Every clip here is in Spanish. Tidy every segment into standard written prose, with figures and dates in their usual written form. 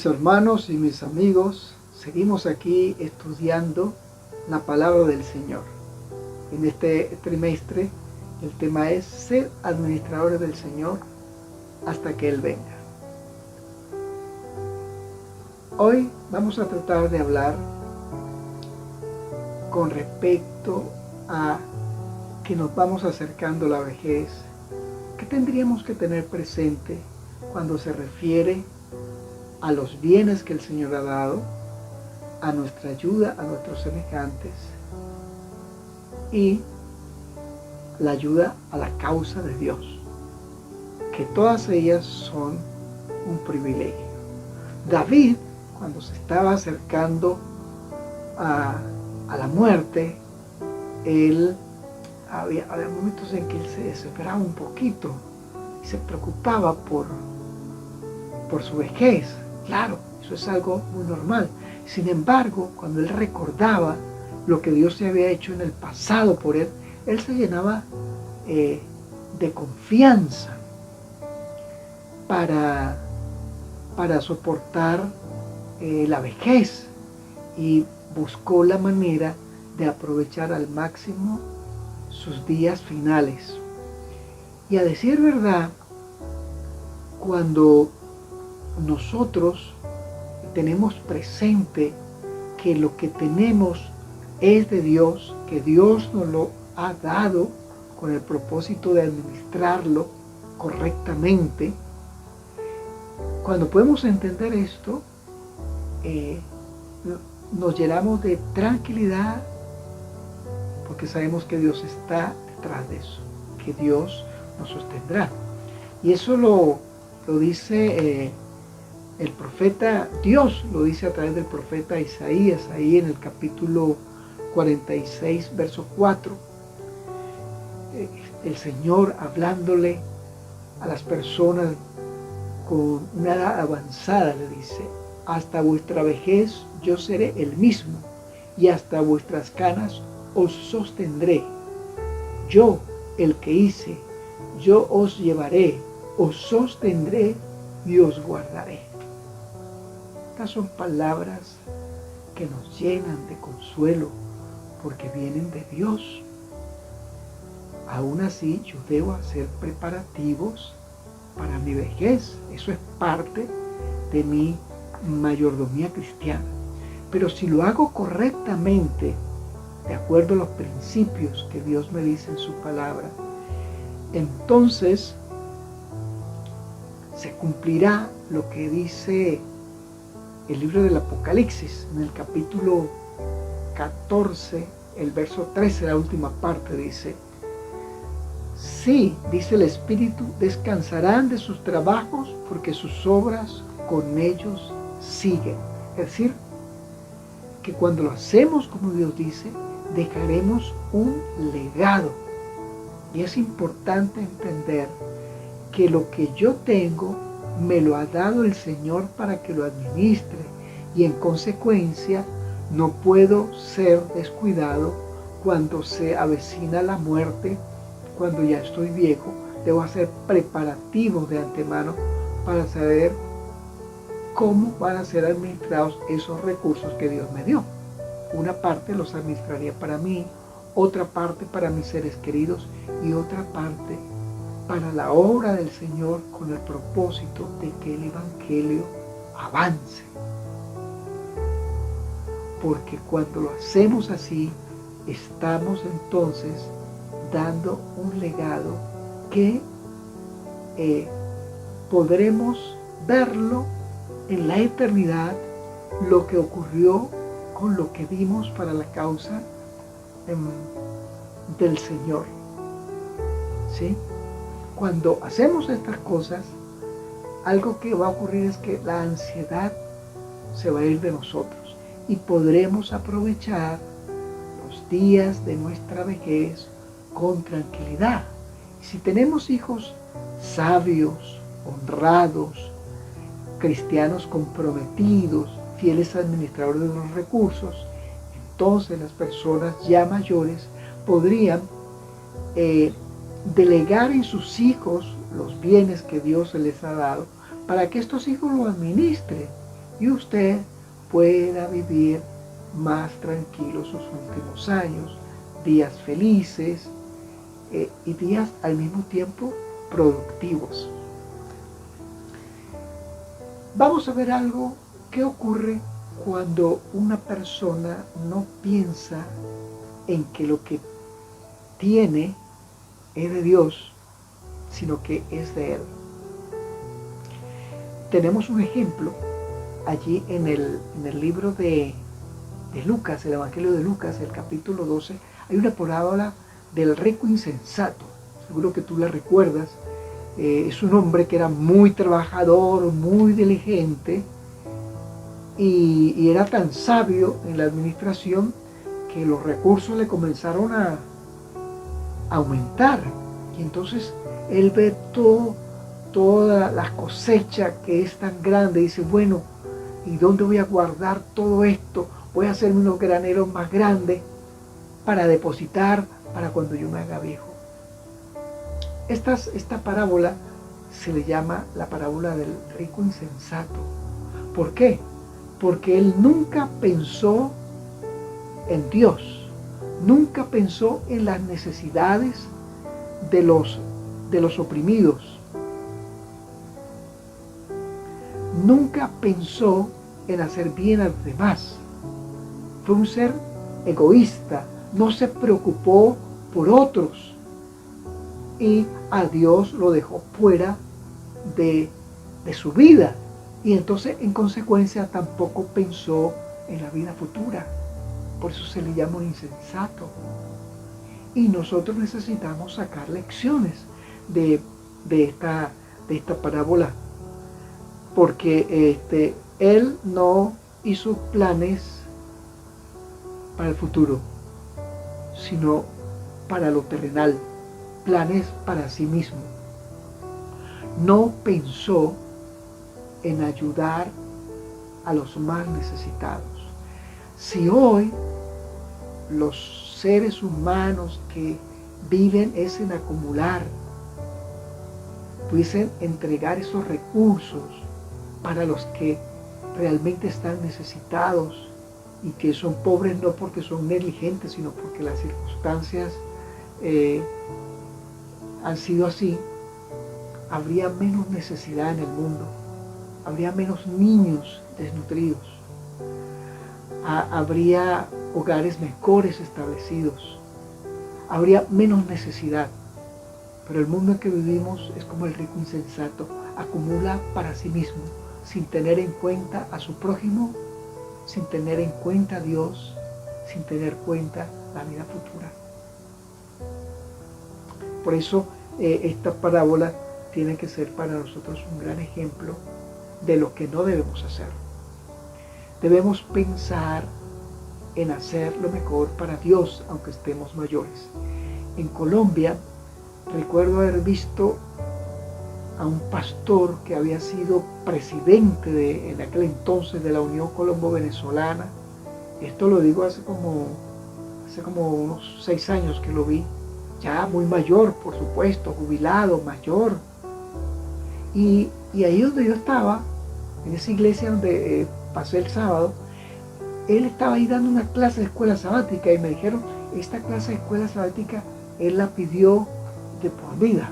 Mis hermanos y mis amigos, seguimos aquí estudiando la palabra del Señor. En este trimestre el tema es ser administradores del Señor hasta que Él venga. Hoy vamos a tratar de hablar con respecto a que nos vamos acercando a la vejez. ¿Qué tendríamos que tener presente cuando se refiere a los bienes que el Señor ha dado, a nuestra ayuda a nuestros semejantes y la ayuda a la causa de Dios? Que todas ellas son un privilegio. David, cuando se estaba acercando a la muerte, había momentos en que él se desesperaba un poquito y se preocupaba por su vejez. Claro, eso es algo muy normal. Sin embargo, cuando él recordaba lo que Dios se había hecho en el pasado por él, él se llenaba de confianza para soportar la vejez, y buscó la manera de aprovechar al máximo sus días finales. Y a decir verdad, cuando nosotros tenemos presente que lo que tenemos es de Dios, que Dios nos lo ha dado con el propósito de administrarlo correctamente, cuando podemos entender esto, nos llenamos de tranquilidad, porque sabemos que Dios está detrás de eso, que Dios nos sostendrá. Y eso lo dice el profeta, Dios lo dice a través del profeta Isaías, ahí en el capítulo 46, verso 4. El Señor hablándole a las personas con una edad avanzada, le dice: hasta vuestra vejez yo seré el mismo, y hasta vuestras canas os sostendré. Yo, el que hice, yo os llevaré, os sostendré y os guardaré. Estas son palabras que nos llenan de consuelo porque vienen de Dios. Aún así, yo debo hacer preparativos para mi vejez. Eso es parte de mi mayordomía cristiana. Pero si lo hago correctamente, de acuerdo a los principios que Dios me dice en su palabra, entonces se cumplirá lo que dice el libro del Apocalipsis, en el capítulo 14, el verso 13, la última parte, dice: sí, dice el Espíritu, descansarán de sus trabajos porque sus obras con ellos siguen. Es decir, que cuando lo hacemos como Dios dice, dejaremos un legado. Y es importante entender que lo que yo tengo me lo ha dado el Señor para que lo administre, y en consecuencia no puedo ser descuidado cuando se avecina la muerte. Cuando ya estoy viejo, debo hacer preparativos de antemano para saber cómo van a ser administrados esos recursos que Dios me dio. Una parte los administraría para mí, otra parte para mis seres queridos y otra parte para la obra del Señor, con el propósito de que el Evangelio avance. Porque cuando lo hacemos así, estamos entonces dando un legado que podremos verlo en la eternidad, lo que ocurrió con lo que dimos para la causa del Señor. ¿Sí? Cuando hacemos estas cosas, algo que va a ocurrir es que la ansiedad se va a ir de nosotros y podremos aprovechar los días de nuestra vejez con tranquilidad. Si tenemos hijos sabios, honrados, cristianos comprometidos, fieles administradores de los recursos, entonces las personas ya mayores podrían delegar en sus hijos los bienes que Dios les ha dado, para que estos hijos lo administren y usted pueda vivir más tranquilo sus últimos años, días felices y días al mismo tiempo productivos. Vamos a ver algo que ocurre cuando una persona no piensa en que lo que tiene es de Dios, sino que es de Él. Tenemos un ejemplo allí en el libro de Lucas, el Evangelio de Lucas, el capítulo 12, hay una parábola del rico insensato. Seguro que tú la recuerdas. Es un hombre que era muy trabajador, muy diligente, y era tan sabio en la administración que los recursos le comenzaron a aumentar. Y entonces él ve toda la cosecha que es tan grande y dice, bueno, ¿y dónde voy a guardar todo esto? Voy a hacerme unos graneros más grandes para depositar para cuando yo me haga viejo. Esta parábola se le llama la parábola del rico insensato. ¿Por qué? Porque él nunca pensó en Dios, nunca pensó en las necesidades de los oprimidos, nunca pensó en hacer bien a los demás. Fue un ser egoísta, no se preocupó por otros y a Dios lo dejó fuera de su vida, y entonces en consecuencia tampoco pensó en la vida futura. Por eso se le llama un insensato. Y nosotros necesitamos sacar lecciones de esta parábola, porque él no hizo planes para el futuro, sino para lo terrenal, planes para sí mismo. No pensó en ayudar a los más necesitados. Si hoy los seres humanos que viven es en acumular, pudiesen entregar esos recursos para los que realmente están necesitados y que son pobres no porque son negligentes, sino porque las circunstancias han sido así, habría menos necesidad en el mundo, habría menos niños desnutridos, habría hogares mejores establecidos, habría menos necesidad. Pero el mundo en que vivimos es como el rico insensato, acumula para sí mismo, sin tener en cuenta a su prójimo, sin tener en cuenta a Dios, sin tener en cuenta la vida futura. Por eso esta parábola tiene que ser para nosotros un gran ejemplo de lo que no debemos hacer. Debemos pensar en hacer lo mejor para Dios, aunque estemos mayores. En Colombia, recuerdo haber visto a un pastor que había sido presidente en aquel entonces de la Unión Colombo-Venezolana. Esto lo digo hace como unos 6 años que lo vi, ya muy mayor, por supuesto, jubilado, mayor. Y ahí donde yo estaba, en esa iglesia donde pasé el sábado, él estaba ahí dando una clase de escuela sabática y me dijeron, esta clase de escuela sabática él la pidió de por vida.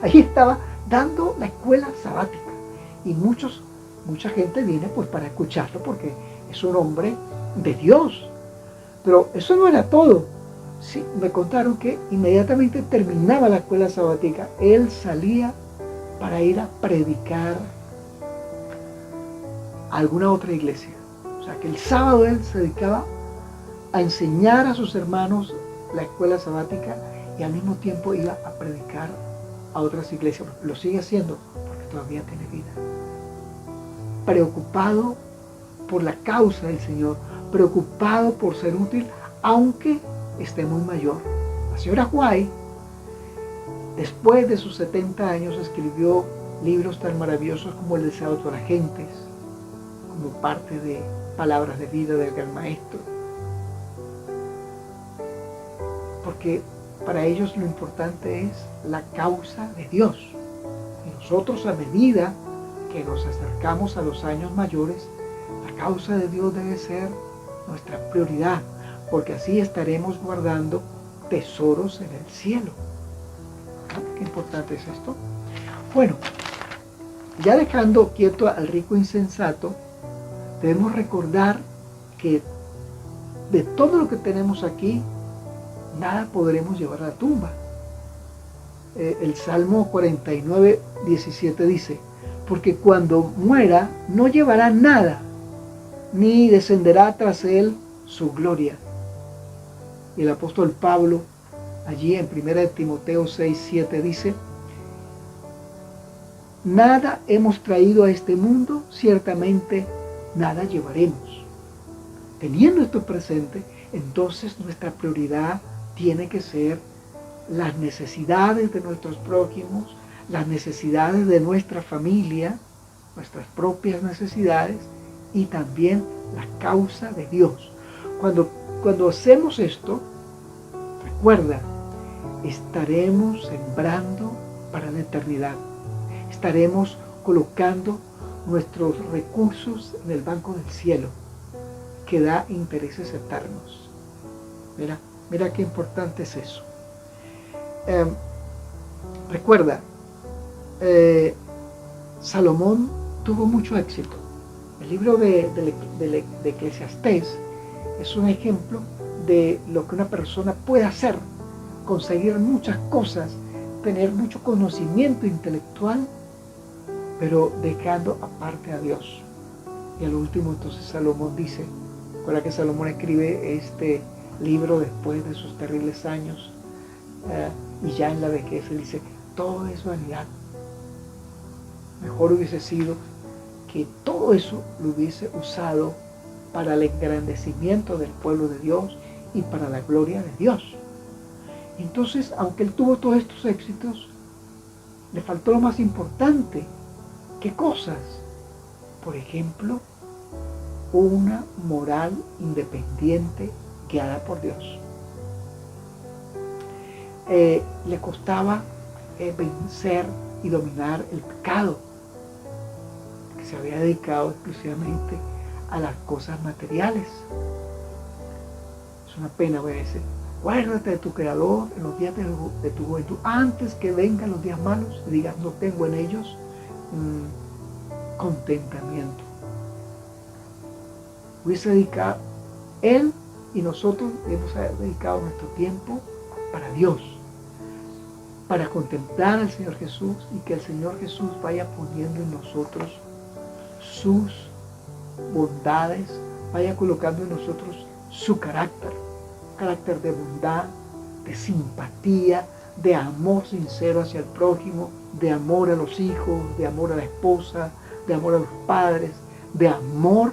Ahí estaba dando la escuela sabática y mucha gente viene pues para escucharlo porque es un hombre de Dios. Pero eso no era todo. Sí, me contaron que inmediatamente terminaba la escuela sabática, él salía para ir a predicar a alguna otra iglesia. O sea que el sábado él se dedicaba a enseñar a sus hermanos la escuela sabática y al mismo tiempo iba a predicar a otras iglesias. Lo sigue haciendo porque todavía tiene vida. Preocupado por la causa del Señor, preocupado por ser útil, aunque esté muy mayor. La señora White, después de sus 70 años, escribió libros tan maravillosos como El deseo de las gentes, como parte de Palabras de vida del gran maestro. Porque para ellos lo importante es la causa de Dios. Y nosotros, a medida que nos acercamos a los años mayores, la causa de Dios debe ser nuestra prioridad, porque así estaremos guardando tesoros en el cielo. ¿Qué importante es esto? Bueno, ya dejando quieto al rico insensato, debemos recordar que de todo lo que tenemos aquí, nada podremos llevar a la tumba. El Salmo 49, 17 dice, porque cuando muera no llevará nada, ni descenderá tras él su gloria. Y el apóstol Pablo, allí en 1 Timoteo 6, 7 dice, nada hemos traído a este mundo, ciertamente nada llevaremos. Teniendo esto presente, entonces nuestra prioridad tiene que ser las necesidades de nuestros prójimos, las necesidades de nuestra familia, nuestras propias necesidades y también la causa de Dios. Cuando hacemos esto, recuerda, estaremos sembrando para la eternidad. Estaremos colocando nuestros recursos en el banco del cielo, que da intereses eternos. Mira qué importante es eso. Recuerda, Salomón tuvo mucho éxito. El libro de Eclesiastés es un ejemplo de lo que una persona puede hacer, conseguir muchas cosas, tener mucho conocimiento intelectual, pero dejando aparte a Dios. Y al último entonces Salomón dice, recuerda que Salomón escribe este libro después de sus terribles años, y ya en la vejez él dice, todo es vanidad. Mejor hubiese sido que todo eso lo hubiese usado para el engrandecimiento del pueblo de Dios y para la gloria de Dios. Entonces, aunque él tuvo todos estos éxitos, le faltó lo más importante. ¿Qué cosas? Por ejemplo, una moral independiente guiada por Dios. Le costaba vencer y dominar el pecado, que se había dedicado exclusivamente a las cosas materiales. Es una pena, voy a decir, acuérdate de tu Creador en los días de tu juventud, antes que vengan los días malos y digas, no tengo en ellos contentamiento. Hubiese dedicado, él y nosotros hemos dedicado nuestro tiempo para Dios, para contemplar al Señor Jesús y que el Señor Jesús vaya poniendo en nosotros sus bondades, vaya colocando en nosotros su carácter de bondad, de simpatía, de amor sincero hacia el prójimo, de amor a los hijos, de amor a la esposa, de amor a los padres, de amor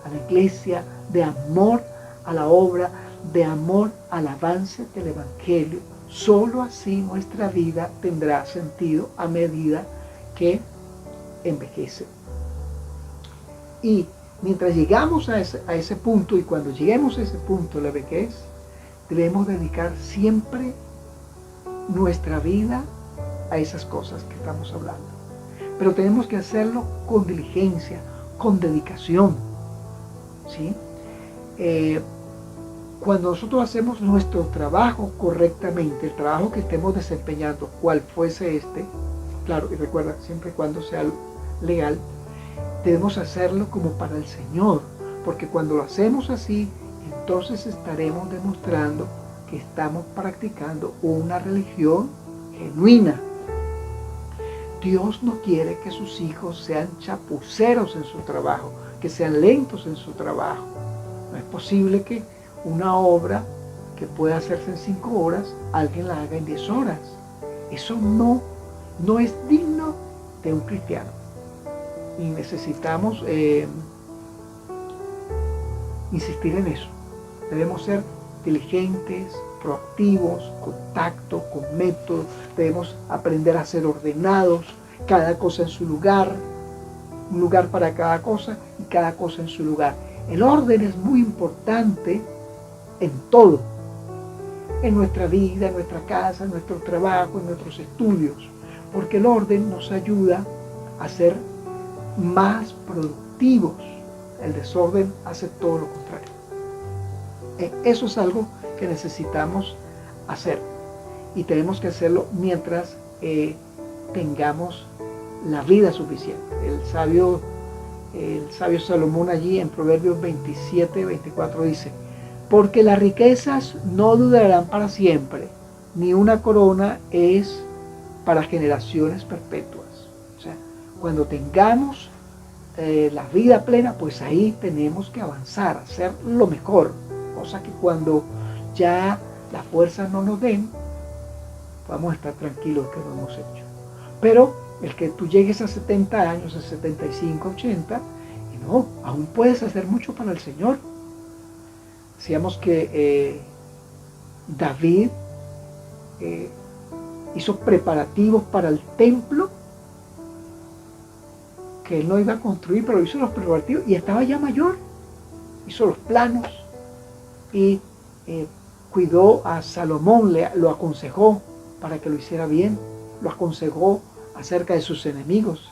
a la iglesia, de amor a la obra, de amor al avance del Evangelio. Solo así nuestra vida tendrá sentido a medida que envejece. Y mientras llegamos a ese punto, y cuando lleguemos a ese punto, la vejez, debemos dedicar siempre nuestra vida a esas cosas que estamos hablando. Pero tenemos que hacerlo con diligencia, con dedicación, ¿sí? Cuando nosotros hacemos nuestro trabajo correctamente, el trabajo que estemos desempeñando, cual fuese este, claro, y recuerda, siempre y cuando sea legal, debemos hacerlo como para el Señor, porque cuando lo hacemos así, entonces estaremos demostrando que estamos practicando una religión genuina. Dios no quiere que sus hijos sean chapuceros en su trabajo, que sean lentos en su trabajo. No es posible que una obra que pueda hacerse en 5 horas, alguien la haga en 10 horas. Eso no es digno de un cristiano. Y necesitamos insistir en eso. Debemos ser diligentes, proactivos, con tacto, con método. Debemos aprender a ser ordenados, cada cosa en su lugar, un lugar para cada cosa y cada cosa en su lugar. El orden es muy importante en todo, en nuestra vida, en nuestra casa, en nuestro trabajo, en nuestros estudios, porque el orden nos ayuda a ser más productivos. El desorden hace todo lo contrario. Eso es algo que necesitamos hacer y tenemos que hacerlo mientras tengamos la vida suficiente. El sabio Salomón allí en Proverbios 27-24 dice: porque las riquezas no durarán para siempre, ni una corona es para generaciones perpetuas. O sea, cuando tengamos la vida plena, pues ahí tenemos que avanzar, hacer lo mejor, cosa que cuando ya las fuerzas no nos den, vamos a estar tranquilos que lo hemos hecho. Pero el que tú llegues a 70 años, a 75, 80, y no, aún puedes hacer mucho para el Señor. Decíamos que David hizo preparativos para el templo que él no iba a construir, pero hizo los preparativos y estaba ya mayor. Hizo los planos y cuidó a Salomón, lo aconsejó para que lo hiciera bien, lo aconsejó acerca de sus enemigos,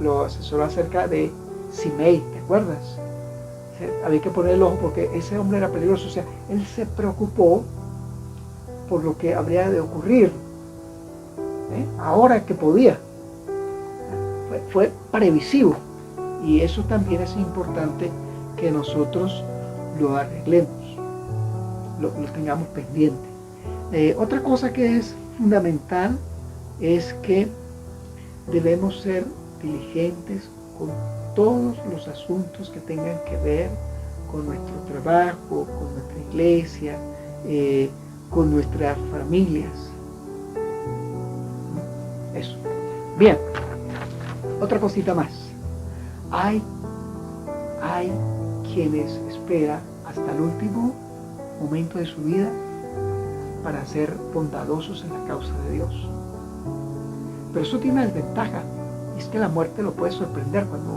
lo asesoró acerca de Simei, ¿te acuerdas? Había que poner el ojo porque ese hombre era peligroso. O sea, él se preocupó por lo que habría de ocurrir, ahora que podía. Fue previsivo, y eso también es importante que nosotros lo arreglemos, lo tengamos pendiente. Otra cosa que es fundamental es que debemos ser diligentes con todos los asuntos que tengan que ver con nuestro trabajo, con nuestra iglesia, con nuestras familias. Eso. Bien, otra cosita más. Hay quienes esperan hasta el último momento de su vida para ser bondadosos en la causa de Dios. Pero eso tiene una desventaja, y es que la muerte lo puede sorprender. Cuando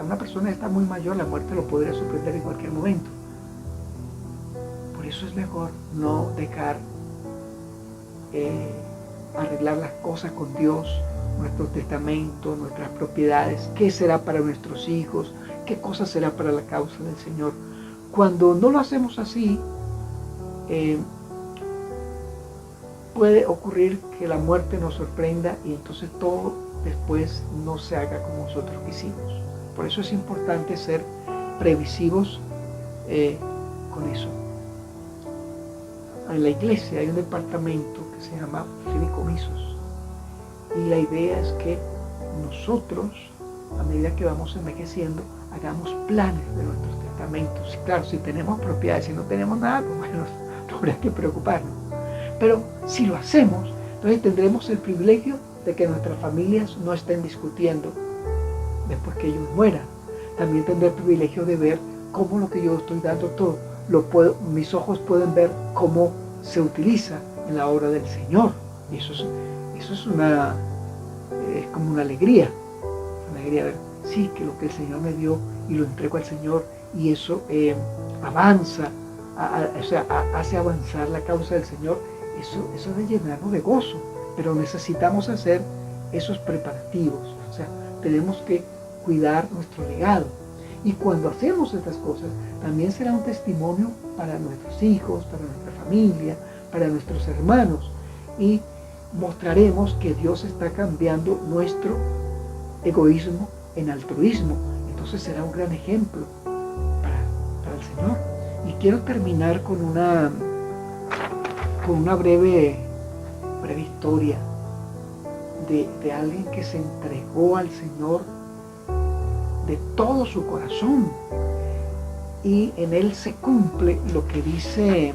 una persona está muy mayor, la muerte lo podría sorprender en cualquier momento. Por eso es mejor no dejar arreglar las cosas con Dios, nuestro testamento, nuestras propiedades, qué será para nuestros hijos, qué cosa será para la causa del Señor. Cuando no lo hacemos así, puede ocurrir que la muerte nos sorprenda y entonces todo después no se haga como nosotros quisimos. Por eso es importante ser previsivos con eso. En la iglesia hay un departamento que se llama fideicomisos, y la idea es que nosotros, a medida que vamos envejeciendo, hagamos planes de nuestros testamentos. Y claro, si tenemos propiedades, si no tenemos nada, pues bueno, no habría que preocuparnos. Pero si lo hacemos, entonces tendremos el privilegio de que nuestras familias no estén discutiendo después que ellos mueran. También tendré el privilegio de ver cómo lo que yo estoy dando todo, mis ojos pueden ver cómo se utiliza en la obra del Señor. Y eso es como una alegría ver, sí, que lo que el Señor me dio y lo entrego al Señor, y eso avanza, hace avanzar la causa del Señor. Eso debe llenarnos de gozo, pero necesitamos hacer esos preparativos. O sea, tenemos que cuidar nuestro legado. Y cuando hacemos estas cosas, también será un testimonio para nuestros hijos, para nuestra familia, para nuestros hermanos. Y mostraremos que Dios está cambiando nuestro egoísmo en altruismo. Entonces será un gran ejemplo para el Señor. Y quiero terminar con una breve historia de alguien que se entregó al Señor de todo su corazón, y en él se cumple lo que dice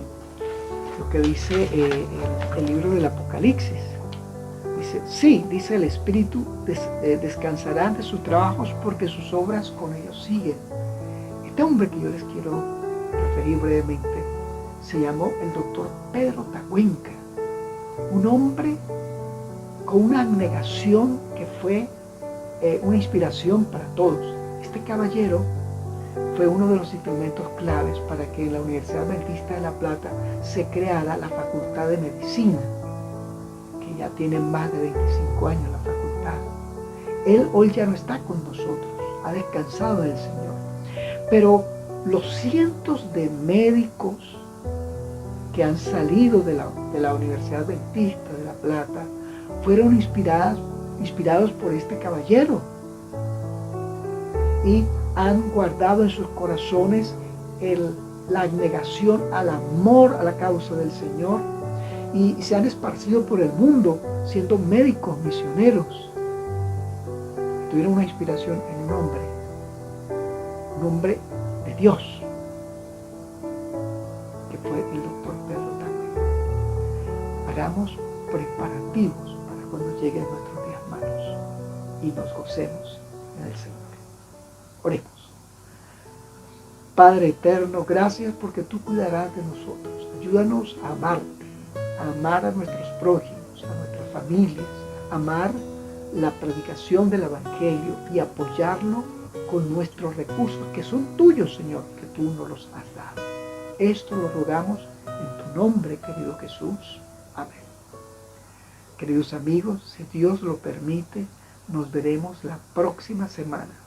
el libro del Apocalipsis. Dice el Espíritu, descansarán de sus trabajos porque sus obras con ellos siguen. Este hombre que yo les quiero referir brevemente se llamó el doctor Pedro Tacuenca, un hombre con una abnegación que fue una inspiración para todos. Este caballero fue uno de los instrumentos claves para que en la Universidad Adventista de La Plata se creara la Facultad de Medicina, que ya tiene más de 25 años la facultad. Él hoy ya no está con nosotros, ha descansado en el Señor. Pero los cientos de médicos que han salido de la Universidad Adventista de La Plata fueron inspirados por este caballero y han guardado en sus corazones la abnegación al amor a la causa del Señor y se han esparcido por el mundo siendo médicos misioneros. Tuvieron una inspiración en un hombre de Dios, que fue el doctor Pedro Tacue. Hagamos preparativos para cuando lleguen nuestros días malos y nos gocemos en el Señor. Oremos. Padre eterno, gracias porque tú cuidarás de nosotros. Ayúdanos a amarte, a amar a nuestros prójimos, a nuestras familias, a amar la predicación del Evangelio y apoyarlo con nuestros recursos que son tuyos, Señor, que tú nos los has dado. Esto lo rogamos en tu nombre, querido Jesús. Amén. Queridos amigos, si Dios lo permite, nos veremos la próxima semana